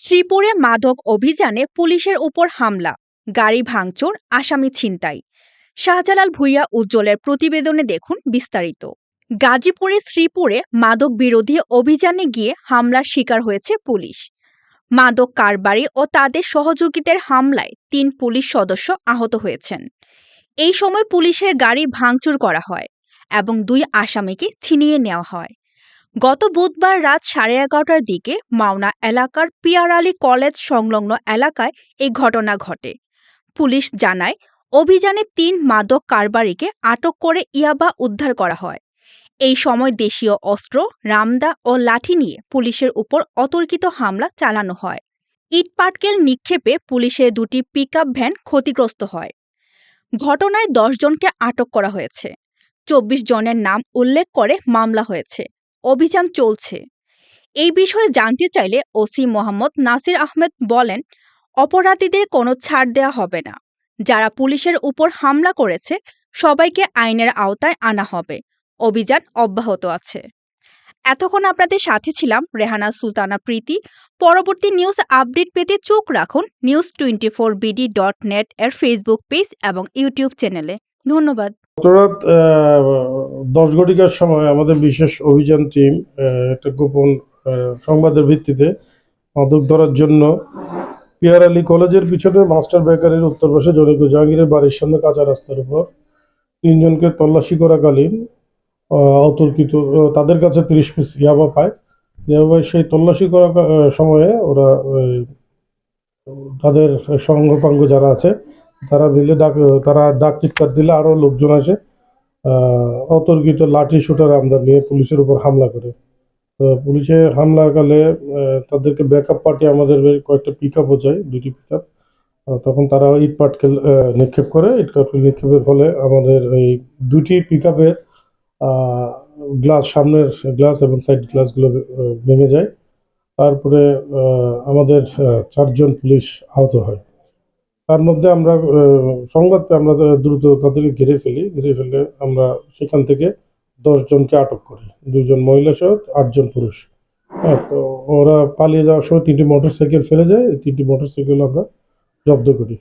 শ্রীপুরে মাদক অভিযানে পুলিশের উপর হামলা, গাড়ি ভাঙচুর, আসামি ছিনতাই। শাহজালাল ভূঁইয়া উজ্জ্বলের প্রতিবেদনে দেখুন বিস্তারিত। গাজীপুরে শ্রীপুরে মাদক বিরোধী অভিযানে গিয়ে হামলার শিকার হয়েছে পুলিশ। মাদক কারবারি ও তাদের সহযোগীদের হামলায় ৩ পুলিশ সদস্য আহত হয়েছেন। এই সময় পুলিশের গাড়ি ভাঙচুর করা হয় এবং ২ আসামিকে ছিনিয়ে নেওয়া হয়। গত বুধবার রাত 11:30টার দিকে মাওনা এলাকার পিয়ার আলী কলেজ সংলগ্ন এলাকায় এই ঘটনা ঘটে। পুলিশ জানায়, অভিযানে ৩ মাদক কারবারিকে আটক করে ইয়াবা উদ্ধার করা হয়। এই সময় দেশীয় অস্ত্র, রামদা ও লাঠি নিয়ে পুলিশের উপর অতর্কিত হামলা চালানো হয়। ইটপাটকেল নিক্ষেপে পুলিশের ২টি পিকআপ ভ্যান ক্ষতিগ্রস্ত হয়। ঘটনায় ১০ জনকে আটক করা হয়েছে। ২৪ জনের নাম উল্লেখ করে মামলা হয়েছে। অভিযান চলছে। এই বিষয়ে জানতে চাইলে ওসি মোহাম্মদ নাসির আহমেদ বলেন, অপরাধীদের কোনো ছাড় দেওয়া হবে না। যারা পুলিশের উপর হামলা করেছে সবাইকে আইনের আওতায় আনা হবে। অভিযান অব্যাহত আছে। এতক্ষণ আপনাদের সাথে ছিলাম রেহানা সুলতানা প্রীতি। পরবর্তী নিউজ আপডেট পেতে চোখ রাখুন news24bd.net এর ফেসবুক পেজ এবং ইউটিউব চ্যানেলে। ধন্যবাদ। রাত 10 ঘটিকার সময় আমাদের বিশেষ অভিযান টিম একটা গোপন সংবাদের ভিত্তিতে মাদক ধরার জন্য পিয়ার আলী কলেজের পিছনে মাস্টার বেকারির উত্তর পাশে জনৈক জাহাঙ্গীরের বাড়ির সামনে কাঁচা রাস্তার উপর ৩ জনকে তল্লাশি করাকালীন অতর্কিত তাদের কাছে ৩০ পিস ইয়াবা পায়। সেই তল্লাশি করা সময়ে ওরা তাদের সঙ্গপাঙ্গ যারা আছে তারা মিলে ডাক চিৎকার দিলে আরো লোকজন আসে, অতর্কিত লাঠি শুটার আমদার নিয়ে পুলিশের উপর হামলা করে। তো পুলিশের হামলাকালে তাদেরকে ব্যাকআপ পার্টি আমাদের কয়েকটা পিকআপও যায়, 2টি পিকআপ। তখন তারা ইট পাটকেল নিক্ষেপ করে। ইট পাটকেল নিক্ষেপের ফলে আমাদের এই 2টি পিকআপের গ্লাস, সামনের গ্লাস এবং সাইড গ্লাসগুলো ভেঙে যায়। তারপরে আমাদের 4 জন পুলিশ আহত হয়। তার মধ্যে আমরা সংবাদ পেয়ে আমরা দ্রুত তাদেরকে ঘিরে ফেলে আমরা সেখান থেকে 10 জনকে আটক করি, 2 জন মহিলা সহ 8 জন পুরুষ। তো ওরা পালিয়ে যাওয়ার সময় 3টি মোটরসাইকেল ফেলে যায়। 3টি মোটরসাইকেল আমরা জব্দ করি।